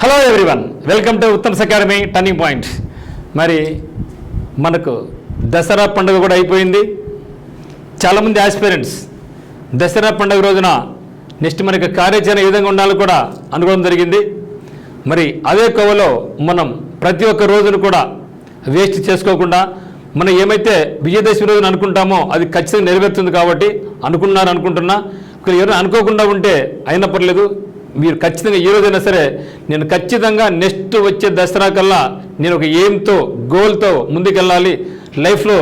Hello everyone, welcome to Uttam's academy turning point. మరి మనకు దసరా పండుగ కూడా అయిపోయింది. చాలామంది ఆస్పిరెంట్స్ దసరా పండుగ రోజున నెక్స్ట్ మనకి కార్యాచరణ ఏ విధంగా ఉండాలో కూడా అనుకోవడం జరిగింది. మరి అదే కోవలో మనం ప్రతి ఒక్క రోజును కూడా వేస్ట్ చేసుకోకుండా మనం ఏమైతే విజయదశమి రోజున అనుకుంటామో అది ఖచ్చితంగా నెరవేరుతుంది. కాబట్టి అనుకుంటున్నా ఎవరైనా అనుకోకుండా ఉంటే అయినా పర్లేదు, మీరు ఖచ్చితంగా ఈ రోజైనా సరే నేను ఖచ్చితంగా నెక్స్ట్ వచ్చే దసరా కల్లా నేను ఒక ఎయిమ్తో గోల్తో ముందుకెళ్ళాలి, లైఫ్లో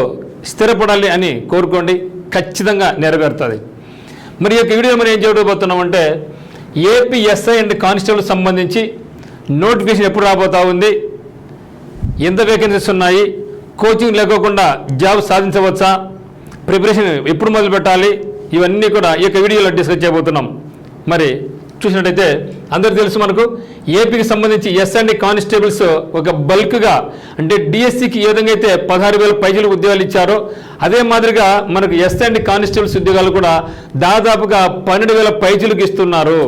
స్థిరపడాలి అని కోరుకోండి, ఖచ్చితంగా నెరవేరుతుంది. మరి ఈ యొక్క వీడియో మనం ఏం చేయబోతున్నామంటే ఏపీ ఎస్ఐ అండ్ కానిస్టేబుల్ సంబంధించి నోటిఫికేషన్ ఎప్పుడు రాబోతా ఉంది, ఎంత వేకెన్సీస్ ఉన్నాయి, కోచింగ్ లేకోకుండా జాబ్ సాధించవచ్చా, ప్రిపరేషన్ ఎప్పుడు మొదలు పెట్టాలి, ఇవన్నీ కూడా ఈ యొక్క వీడియోలో డిస్కస్ చేయబోతున్నాం. మరి చూసినట్టయితే అందరూ తెలుసు, మనకు ఏపీకి సంబంధించి ఎస్ఐ కానిస్టేబుల్స్ ఒక బల్క్గా అంటే డిఎస్సికి ఏ విధంగా అయితే 16,000 పైసలు ఉద్యోగాలు ఇచ్చారో అదే మాదిరిగా మనకు ఎస్ఐ కానిస్టేబుల్స్ ఉద్యోగాలు కూడా దాదాపుగా 12,000 పైసలకు ఇస్తున్నారు.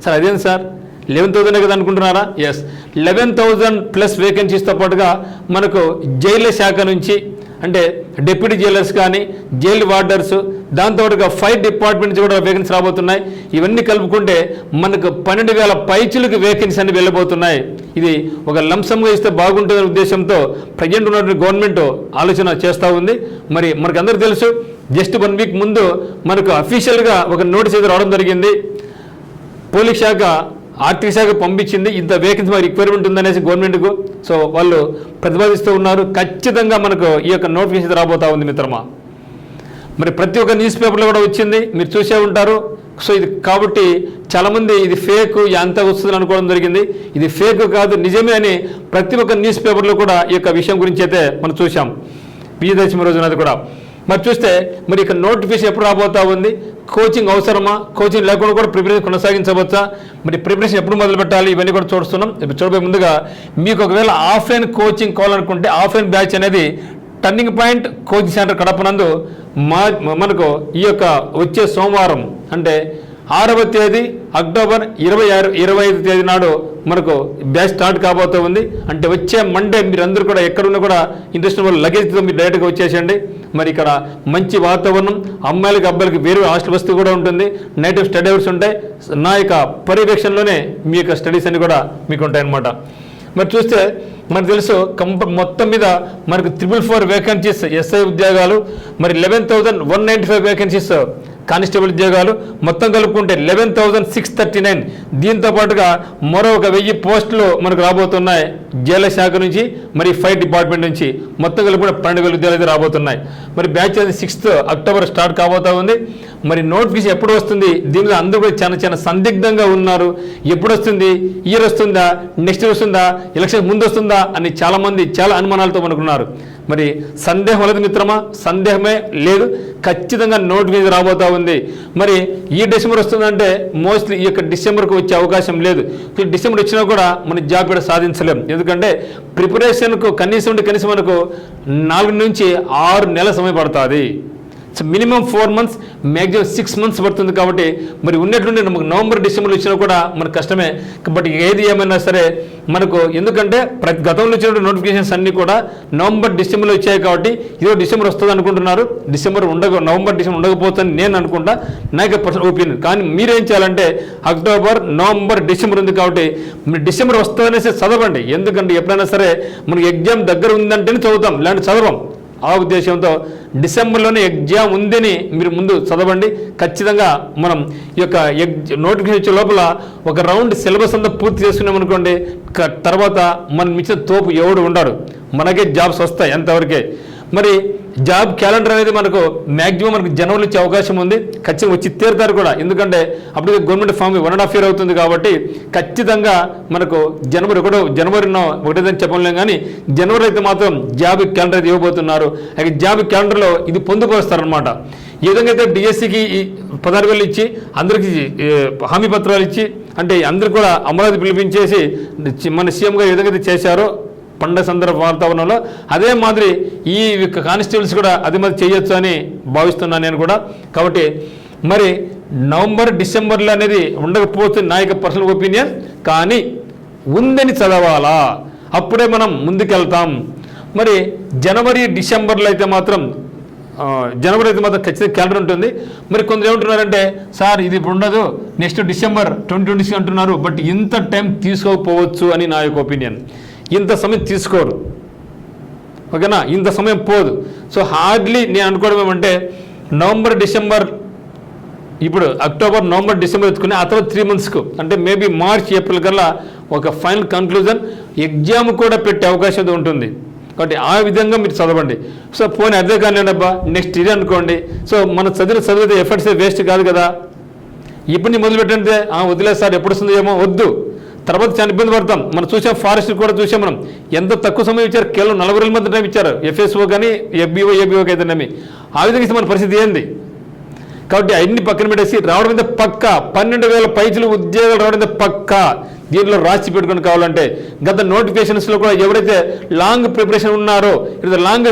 సార్ అదేంటి సార్ 11,000 కదా అనుకుంటున్నారా? ఎస్, 11,000 ప్లస్ వేకెన్సీస్తో పాటుగా మనకు జైళ్ళ శాఖ నుంచి అంటే డిప్యూటీ జైలర్స్ కానీ జైలు వార్డర్స్, దాంతోపాటుగా ఫైర్ డిపార్ట్మెంట్ నుంచి కూడా వేకెన్సీ రాబోతున్నాయి. ఇవన్నీ కలుపుకుంటే మనకు 12,000 పైచులకు వేకెన్సీ అని వెళ్ళబోతున్నాయి. ఇది ఒక లంసంగా ఇస్తే బాగుంటుందనే ఉద్దేశంతో ప్రజెంట్ ఉన్నటువంటి గవర్నమెంట్ ఆలోచన చేస్తూ ఉంది. మరి మనకు అందరికీ తెలుసు, జస్ట్ 1 వీక్ ముందు మనకు అఫీషియల్గా ఒక నోటీస్ అయితే రావడం జరిగింది. పోలీస్ శాఖ ఆర్థిక శాఖ పంపించింది, ఇంత వేకెన్సీ మాకు రిక్వైర్మెంట్ ఉందనేసి గవర్నమెంట్కు. సో వాళ్ళు ప్రతిపాదిస్తూ ఉన్నారు. ఖచ్చితంగా మనకు ఈ యొక్క నోటిఫికేషన్ రాబోతా ఉంది మిత్రమా. మరి ప్రతి ఒక్క న్యూస్ పేపర్లో కూడా వచ్చింది, మీరు చూసే ఉంటారు. సో ఇది కాబట్టి చాలామంది ఇది ఫేక్, ఎంత వస్తుంది అనుకోవడం జరిగింది. ఇది ఫేక్ కాదు, నిజమే అని ప్రతి ఒక్క న్యూస్ పేపర్లో కూడా ఈ యొక్క విషయం గురించి అయితే మనం చూసాం విజయదశమి రోజున. అది కూడా మరి చూస్తే మరి ఇక నోటిఫికేషన్ ఎప్పుడు రాబోతా ఉంది, కోచింగ్ అవసరమా, కోచింగ్ లేకుండా కూడా ప్రిపరేషన్ కొనసాగించవచ్చా, మరి ప్రిపరేషన్ ఎప్పుడు మొదలు పెట్టాలి, ఇవన్నీ కూడా చూస్తున్నాం. ఇప్పుడు చూడబోయే ముందుగా మీకు ఒకవేళ ఆఫ్లైన్ కోచింగ్ కావాలనుకుంటే ఆఫ్లైన్ బ్యాచ్ అనేది టర్నింగ్ పాయింట్ కోచింగ్ సెంటర్ కడపనందు మనకు ఈ యొక్క వచ్చే సోమవారం అంటే 6వ తేదీ అక్టోబర్ 25 తేదీ నాడు మనకు బ్యాచ్ స్టార్ట్ కాబోతూ ఉంది. అంటే వచ్చే మండే మీరు అందరూ కూడా ఎక్కడున్నా కూడా ఇంట్రెస్ట్ ఉన్న లగేజ్తో మీరు డైరెక్ట్గా వచ్చేసండి. మరి ఇక్కడ మంచి వాతావరణం, అమ్మాయిలకి అబ్బాయిలకి వేరు హాస్టల్ వస్తూ కూడా ఉంటుంది, నైట్ టైం స్టడీ అవర్స్ ఉంటాయి. నా యొక్క పర్యవేక్షణలోనే మీ యొక్క స్టడీస్ అన్ని కూడా మీకు ఉంటాయి అన్నమాట. మరి చూస్తే మనకు తెలుసు మొత్తం మీద మనకు 444 వేకెన్సీస్ ఎస్ఐ ఉద్యోగాలు, మరి 11,195 వేకెన్సీస్ కానిస్టేబుల్ ఉద్యోగాలు, మొత్తం కలుపుకుంటే 11,639. దీంతో పాటుగా మరో 1,000 పోస్టులు మనకు రాబోతున్నాయి జైళ్ళ శాఖ నుంచి, మరి ఫైర్ డిపార్ట్మెంట్ నుంచి. మొత్తం కలుపుకుంటే 12,000 ఉద్యోగాలు అయితే రాబోతున్నాయి. మరి బ్యాచ్ అనేది 6th అక్టోబర్ స్టార్ట్ కాబోతా ఉంది. మరి నోటిఫికేషన్ ఎప్పుడు వస్తుంది, దీనిలో అందరూ కూడా చాలా సందిగ్ధంగా ఉన్నారు. ఎప్పుడు వస్తుంది, ఇయర్ వస్తుందా, నెక్స్ట్ ఇయర్ వస్తుందా, ఎలక్షన్ ముందు వస్తుందా అని చాలామంది చాలా అనుమానాలతో మనకున్నారు. మరి సందేహం లేదు మిత్రమా, సందేహమే లేదు, ఖచ్చితంగా నోటిఫికేషన్ రాబోతా ఉంది. మరి ఈ డిసెంబర్ వస్తుందంటే మోస్ట్లీ ఈ యొక్క డిసెంబర్కి వచ్చే అవకాశం లేదు. డిసెంబర్ వచ్చినా కూడా మన జాబ్ కూడా సాధించలేం. ఎందుకంటే ప్రిపరేషన్కు కనీసం మనకు 4 నుంచి 6 నెలల సమయం పడుతుంది. So minimum 4 months, maximum 6 months పడుతుంది. కాబట్టి మరి ఉన్నట్లుండి మనకు నవంబర్ డిసెంబర్లో వచ్చినా కూడా మనకు కష్టమే. బట్ ఏది ఏమైనా సరే మనకు, ఎందుకంటే గతంలో వచ్చిన నోటిఫికేషన్స్ అన్నీ కూడా నవంబర్ డిసెంబర్లో వచ్చాయి. కాబట్టి ఇదో డిసెంబర్ వస్తుంది అనుకుంటున్నారు, నవంబర్ డిసెంబర్ ఉండకపోతుందని నేను అనుకుంటా, నాకు పర్సనల్ ఒపీనియన్. కానీ మీరేం చేయాలంటే అక్టోబర్, నవంబర్, డిసెంబర్ ఉంది కాబట్టి మీరు డిసెంబర్ వస్తుందనేసి చదవండి. ఎందుకంటే ఎప్పుడైనా సరే మనకి ఎగ్జామ్ దగ్గర ఉందంటేనే చదువుతాం, ఇలాంటి చదవం. ఆ ఉద్దేశంతో డిసెంబర్లోనే ఎగ్జామ్ ఉందని మీరు ముందు చదవండి. ఖచ్చితంగా మనం ఈ యొక్క నోటిఫికేషన్ వచ్చే లోపల ఒక రౌండ్ సిలబస్ అంతా పూర్తి చేసుకున్నాం అనుకోండి, తర్వాత మనం ఇచ్చిన తోపు ఎవడు ఉండడు, మనకే జాబ్స్ వస్తాయి అంతవరకే. మరి జాబ్ క్యాలెండర్ అనేది మనకు మ్యాక్సిమం మనకు జనవరిలో వచ్చే అవకాశం ఉంది. ఖచ్చితంగా వచ్చి తీరుతారు కూడా, ఎందుకంటే అప్పుడు గవర్నమెంట్ ఫామ్ 1.5 year అవుతుంది. కాబట్టి ఖచ్చితంగా మనకు జనవరి 1 చెప్పలేం. కానీ జనవరి అయితే మాత్రం జాబ్ క్యాలెండర్ అయితే ఇవ్వబోతున్నారు. అయితే జాబ్ క్యాలెండర్లో ఇది పొందుపరుస్తారనమాట. ఏ విధంగా అయితే డిఎస్సికి 16,000 ఇచ్చి అందరికీ హామీ పత్రాలు ఇచ్చి అంటే అందరికీ కూడా అమరావతి పిలిపించేసి మన సీఎంగా ఏ విధంగా చేశారో పండగ సందర్భ వాతావరణంలో, అదే మాదిరి ఈ కానిస్టేబుల్స్ కూడా అదే మాదిరి చేయొచ్చు అని భావిస్తున్నాను నేను కూడా. కాబట్టి మరి నవంబర్ డిసెంబర్లో అనేది ఉండకపోతే నా యొక్క పర్సనల్ ఒపీనియన్. కానీ ఉందని చదవాలా, అప్పుడే మనం ముందుకెళ్తాం. మరి జనవరి డిసెంబర్లో అయితే మాత్రం ఖచ్చితంగా క్యాలెండర్ ఉంటుంది. మరి కొందరు ఏమంటున్నారంటే సార్ ఇది ఇప్పుడు ఉండదు, నెక్స్ట్ డిసెంబర్ 2026 అంటున్నారు, బట్ ఇంత టైం తీసుకోకపోవచ్చు అని నా యొక్క ఒపీనియన్. ఇంత సమయం తీసుకోరు, ఓకేనా, ఇంత సమయం పోదు. సో హార్డ్లీ నేను అనుకోవడం ఏమంటే నవంబర్ డిసెంబర్, ఇప్పుడు అక్టోబర్ నవంబర్ డిసెంబర్ ఎత్తుకుని ఆ తర్వాత 3 monthsకు అంటే మేబీ మార్చ్ ఏప్రిల్ కల్లా ఒక ఫైనల్ కన్క్లూజన్ ఎగ్జామ్ కూడా పెట్టే అవకాశం ఉంటుంది. కాబట్టి ఆ విధంగా మీరు చదవండి. సో పోనీ అదే కానీ అబ్బా నెక్స్ట్ ఇయర్ అనుకోండి. సో మన చదివితే ఎఫర్ట్స్ వేస్ట్ కాదు కదా. ఇప్పుడు మొదలు పెట్టంటే వదిలేదు సార్ ఎప్పుడు వస్తుందో ఏమో, వద్దు, తర్వాత చాలా ఇబ్బంది పడతాం. మనం చూసాం, ఫారెస్ట్ కూడా చూసాం, మనం ఎంత తక్కువ సమయం ఇచ్చారు, కేవలం 40 రోజుల మధ్య టైం ఇచ్చారు ఎఫ్ఎస్ఓ కానీ ఏబీఓకి అయితే నమ్మి. ఆ విధంగా ఇస్తే మన పరిస్థితి ఏంది? కాబట్టి అన్ని పక్కన పెట్టేసి రావడం మీద పక్క 12,000 పైచులు ఉద్యోగాలు రావడం మీద పక్క. దీంట్లో రాసి పెట్టుకుని కావాలంటే గత నోటిఫికేషన్స్లో కూడా ఎవరైతే లాంగ్ ప్రిపరేషన్ ఉన్నారో, లాంగ్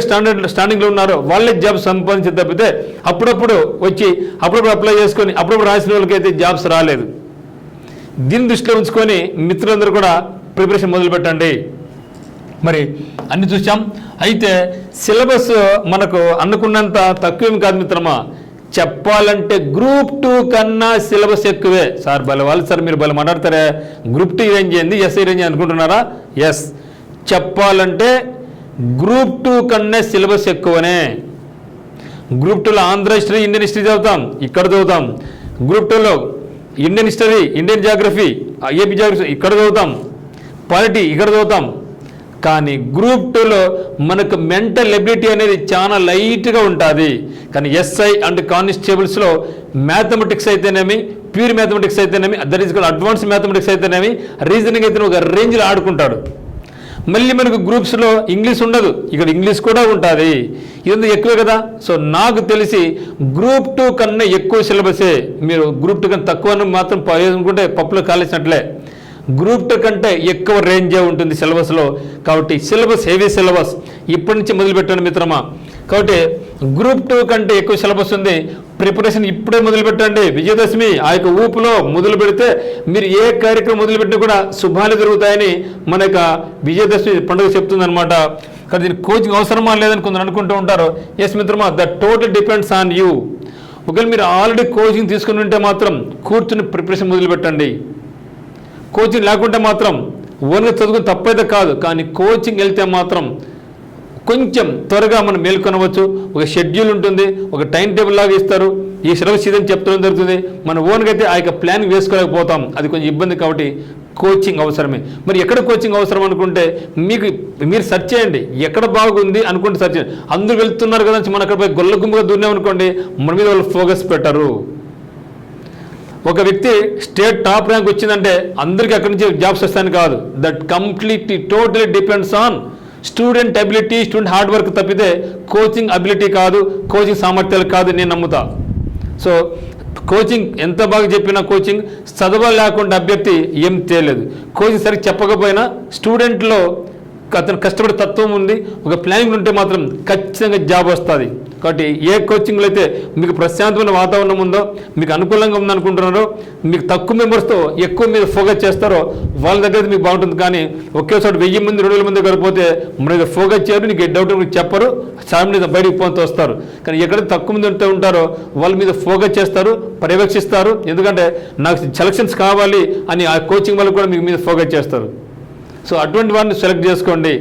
స్టాండింగ్లో ఉన్నారో వాళ్ళే జాబ్స్ సంపాదించి తప్పితే అప్పుడప్పుడు వచ్చి అప్పుడప్పుడు అప్లై చేసుకొని అప్పుడప్పుడు రాసిన వాళ్ళకైతే జాబ్స్ రాలేదు. దీన్ని దృష్టిలో ఉంచుకొని మిత్రులందరూ కూడా ప్రిపరేషన్ మొదలు పెట్టండి. మరి అన్ని చూసాం. అయితే సిలబస్ మనకు అనుకున్నంత తక్కువేమి కాదు మిత్రమా. చెప్పాలంటే గ్రూప్ 2 కన్నా సిలబస్ ఎక్కువే. సార్ వాళ్ళు సార్ మీరు మాట్లాడతారే, గ్రూప్ 2 రేంజ్ ఏంది, ఎస్ఐ రేంజ్ అనుకుంటున్నారా? ఎస్, చెప్పాలంటే గ్రూప్ 2 కన్నా సిలబస్ ఎక్కువనే. గ్రూప్ 2లో ఆంధ్ర హిస్టరీ, ఇండియన్ హిస్టరీ చదువుతాం, ఇక్కడ చదువుతాం. గ్రూప్ 2లో Indian history, Indian geography, AP geography ఇక్కడ చదువుతాం, పాలిటీ ఇక్కడ చదువుతాం. కానీ గ్రూప్ 2లో మనకు మెంటల్ ఎబిలిటీ అనేది చాలా లైట్గా ఉంటుంది. కానీ ఎస్ఐ అండ్ కానిస్టేబుల్స్లో మ్యాథమెటిక్స్ అయితేనేమి, ప్యూర్ మ్యాథమెటిక్స్ అయితేనేమి, that is called advance mathematics అయితేనేమి, రీజనింగ్ అయితే ఒక రేంజ్లో ఆడుకుంటాడు. మళ్ళీ మనకు గ్రూప్స్లో ఇంగ్లీష్ ఉండదు, ఇక్కడ ఇంగ్లీష్ కూడా ఉంటుంది. ఇదంతా ఎక్కువే కదా. సో నాకు తెలిసి గ్రూప్ 2 కన్నా ఎక్కువ సిలబసే. మీరు గ్రూప్ 2 కన్నా తక్కువ మాత్రం అనుకుంటే పప్పులో కాలేసినట్లే. గ్రూప్ 2 కంటే ఎక్కువ రేంజే ఉంటుంది సిలబస్లో. కాబట్టి సిలబస్ హెవీ సిలబస్ ఇప్పటి నుంచి మొదలుపెట్టాను మిత్రమా. కాబట్టి గ్రూప్ 2 కంటే ఎక్కువ సిలబస్ ఉంది. ప్రిపరేషన్ ఇప్పుడే మొదలుపెట్టండి. విజయదశమి ఆ యొక్క ఊపులో మొదలు పెడితే మీరు ఏ కార్యక్రమం మొదలుపెట్టినా కూడా శుభాలు జరుగుతాయని మన యొక్క విజయదశమి పండుగ చెప్తుందనమాట. కానీ దీనికి కోచింగ్ అవసరమా లేదని కొందరు అనుకుంటూ ఉంటారు. ఎస్ మిత్రమా, the total depends on you. ఒకవేళ మీరు ఆల్రెడీ కోచింగ్ తీసుకుని ఉంటే మాత్రం కూర్చుని ప్రిపరేషన్ మొదలుపెట్టండి. కోచింగ్ లేకుంటే మాత్రం ఓన్గా చదువుకుని తప్పైతే కాదు, కానీ కోచింగ్ వెళ్తే మాత్రం కొంచెం త్వరగా మనం మేల్కొనవచ్చు. ఒక షెడ్యూల్ ఉంటుంది, ఒక టైం టేబుల్ లాగా ఇస్తారు, ఈ సిలబస్ ఇదని చెప్తడం జరుగుతుంది. మన ఓన్గా అయితే ఆ యొక్క ప్లానింగ్ వేసుకోలేకపోతాం, అది కొంచెం ఇబ్బంది. కాబట్టి కోచింగ్ అవసరమే. మరి ఎక్కడ కోచింగ్ అవసరం అనుకుంటే మీరు సెర్చ్ చేయండి, ఎక్కడ బాగుంది అనుకుంటే సెర్చ్ చేయండి. అందరూ వెళ్తున్నారు కదా మనం అక్కడ పోయి గొల్ల గుంపుగా దూరినామనుకోండి, మన మీద వాళ్ళు ఫోకస్ పెట్టరు. ఒక వ్యక్తి స్టేట్ టాప్ ర్యాంక్ వచ్చిందంటే అందరికీ అక్కడి నుంచి జాబ్స్ వస్తాయని కాదు. That completely totally depends on student ability, student hard work తప్పితే కోచింగ్ అబిలిటీ కాదు, కోచింగ్ సామర్థ్యాలు కాదు నేను నమ్ముతా. సో కోచింగ్ ఎంత బాగా చెప్పినా కోచింగ్ చదవలేకుండా అభ్యర్థి ఏం తేలేదు. కోచింగ్ సరిగ్గా చెప్పకపోయినా స్టూడెంట్లో అతను కష్టపడే తత్వం ఉంది, ఒక ప్లానింగ్ ఉంటే మాత్రం ఖచ్చితంగా జాబ్ వస్తుంది. కాబట్టి ఏ కోచింగ్లో అయితే మీకు ప్రశాంతమైన వాతావరణం ఉందో, మీకు అనుకూలంగా ఉందనుకుంటున్నారో, మీకు తక్కువ మెంబర్స్తో ఎక్కువ మీద ఫోకస్ చేస్తారో వాళ్ళ దగ్గర మీకు బాగుంటుంది. కానీ ఒకేసారి 1000 మంది 2000 మంది కలిపితే మన మీద ఫోకస్ చేయరు, నీకు డౌట్ మీకు చెప్పరు, చాలా మీద బయటకు పోతూ వస్తారు. కానీ ఎక్కడ తక్కువ మంది ఉంటారో వాళ్ళ మీద ఫోకస్ చేస్తారు, పర్యవేక్షిస్తారు. ఎందుకంటే నాకు సెలక్షన్స్ కావాలి అని ఆ కోచింగ్ వాళ్ళు కూడా మీకు మీద ఫోకస్ చేస్తారు. సో అటువంటి వారిని సెలెక్ట్ చేసుకోండి.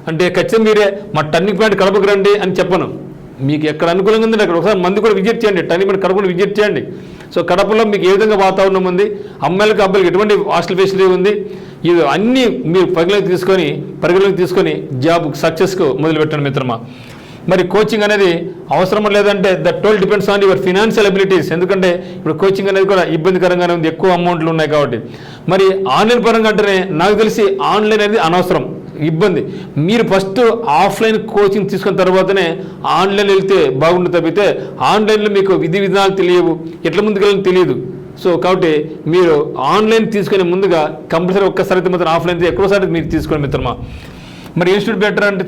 అంటే ఖచ్చితంగా మీరే మా టర్నింగ్ పాయింట్ కడపకు రండి అని చెప్పను, మీకు ఎక్కడ అనుకూలంగా ఉందండి అక్కడ ఒకసారి మంది కూడా విజిట్ చేయండి, టర్నింగ్ పాయింట్ కడప విజిట్ చేయండి. సో కడపలో మీకు ఏ విధంగా వాతావరణం ఉంది, అమ్మాయిలకు అబ్బాయిలకు ఎటువంటి హాస్టల్ ఫెసిలిటీ ఉంది, ఇది అన్నీ మీరు పరిగణలోకి తీసుకొని జాబ్ సక్సెస్కు మొదలుపెట్టండి మిత్రమా. మరి కోచింగ్ అనేది అవసరం లేదంటే that toll depends on your financial abilities. ఎందుకంటే ఇప్పుడు కోచింగ్ అనేది కూడా ఇబ్బందికరంగానే ఉంది, ఎక్కువ అమౌంట్లు ఉన్నాయి కాబట్టి. మరి ఆన్లైన్ పరంగా అంటేనే నాకు తెలిసి ఆన్లైన్ అనేది అనవసరం, ఇబ్బంది. మీరు ఫస్ట్ ఆఫ్లైన్ కోచింగ్ తీసుకున్న తర్వాతనే ఆన్లైన్ వెళ్తే బాగుంటుంది తప్పితే ఆన్లైన్లో మీకు విధి విధానాలు తెలియవు, ఎట్లా ముందుకెళ్ళని తెలియదు. సో కాబట్టి మీరు ఆన్లైన్ తీసుకునే ముందుగా కంపల్సరీ ఒక్కసారి అయితే మాత్రం ఆఫ్లైన్ ఎక్కువసారి మీరు తీసుకోండి మిత్రమా. మరి ఇన్స్టిట్యూట్ బెటర్ అంటే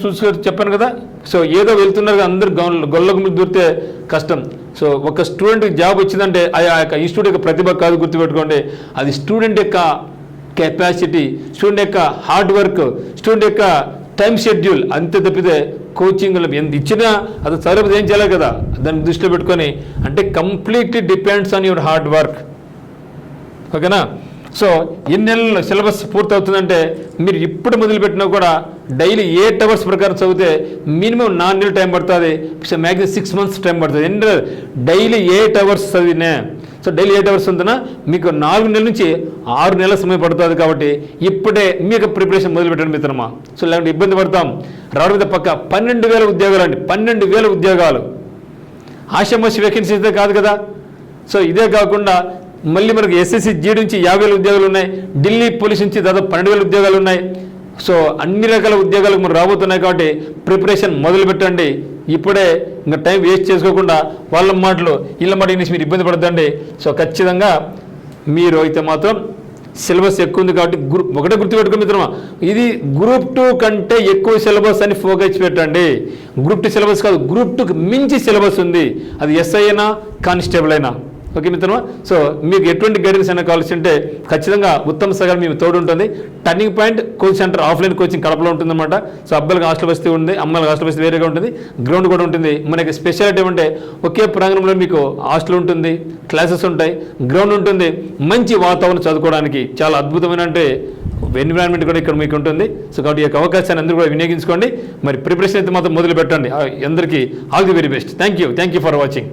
చెప్పాను కదా. సో ఏదో వెళ్తున్నారు అందరూ గొల్లగుమ్మి దూరితే కష్టం. సో ఒక స్టూడెంట్కి జాబ్ వచ్చిందంటే ఆ యొక్క ఇన్స్టిట్యూట్ యొక్క ప్రతిభ కాదు, గుర్తుపెట్టుకోండి, అది స్టూడెంట్ యొక్క కెపాసిటీ, స్టూడెంట్ యొక్క హార్డ్ వర్క్, స్టూడెంట్ యొక్క టైం షెడ్యూల్, అంతే తప్పితే కోచింగ్లో ఎంత ఇచ్చినా అది చదివితే ఏం చేయాలి కదా, దాన్ని దృష్టిలో పెట్టుకొని అంటే completely depends on your hard work. ఓకేనా? సో ఎన్ని నెలల్లో సిలబస్ పూర్తవుతుందంటే మీరు ఇప్పుడు మొదలుపెట్టినా కూడా డైలీ 8 hours ప్రకారం చదివితే మినిమం 4 నెలలు టైం పడుతుంది, మ్యాక్సిమం 6 months టైం పడుతుంది. ఎన్ని డైలీ 8 hours చదివినే. సో డైలీ 8 hours ఉంటున్నా మీకు 4 నెలల నుంచి 6 నెలల సమయం పడుతుంది. కాబట్టి ఇప్పుడే మీకు ప్రిపరేషన్ మొదలుపెట్టండి మిత్రమా. సో లేకుంటే ఇబ్బంది పడతాం. రావడం మీద పక్క 12,000 ఉద్యోగాలు అండి, 12,000 ఉద్యోగాలు. ఆషామాషి వేకెన్సీ అయితే కాదు కదా. సో ఇదే కాకుండా మళ్ళీ మనకు ఎస్ఎస్సి జీడీ నుంచి 50,000 ఉద్యోగాలు ఉన్నాయి, ఢిల్లీ పోలీస్ నుంచి దాదాపు 12,000 ఉద్యోగాలు ఉన్నాయి. సో అన్ని రకాల ఉద్యోగాలు మనం రాబోతున్నాయి. కాబట్టి ప్రిపరేషన్ మొదలు పెట్టండి ఇప్పుడే, ఇంకా టైం వేస్ట్ చేసుకోకుండా వాళ్ళ మాటలు వీళ్ళ మాట వినేసి మీరు ఇబ్బంది పడద్దండి. సో ఖచ్చితంగా మీరు అయితే మాత్రం సిలబస్ ఎక్కువ ఉంది కాబట్టి ఒకటే గుర్తుపెట్టుకుని మిత్రమా, ఇది గ్రూప్ 2 కంటే ఎక్కువ సిలబస్ అని ఫోకస్ పెట్టండి. గ్రూప్ 2 సిలబస్ కాదు, గ్రూప్ 2కి మించి సిలబస్ ఉంది, అది ఎస్ఐ అయినా కానిస్టేబుల్ అయినా. ఓకే మిత్రమా. సో మీకు ఎటువంటి గైడెన్స్ అయినా కావాల్సి ఉంటే ఖచ్చితంగా ఉత్తమ్ సాగర్ మేము తోడు ఉంటుంది. Turning point coaching centre offline coaching కడపలో ఉంటుందన్నమాట. సో అబ్బాయిలకు హాస్టల్ వసతి ఉంది, అమ్మాయిలకు హాస్టల్ వసతి వేరేగా ఉంటుంది, గ్రౌండ్ కూడా ఉంటుంది. మనకి స్పెషాలిటీ ఏమంటే ఒకే ప్రాంగణంలో మీకు హాస్టల్ ఉంటుంది, క్లాసెస్ ఉంటాయి, గ్రౌండ్ ఉంటుంది, మంచి వాతావరణం చదువుకోవడానికి చాలా అద్భుతమైన అంటే ఎన్విరాన్మెంట్ కూడా ఇక్కడ మీకు ఉంటుంది. సో కాబట్టి ఈ యొక్క అవకాశాన్ని అందరూ కూడా వినియోగించుకోండి. మరి ప్రిపరేషన్ అయితే మాత్రం మొదలు పెట్టండి. అందరికీ all the very best. Thank you for watching.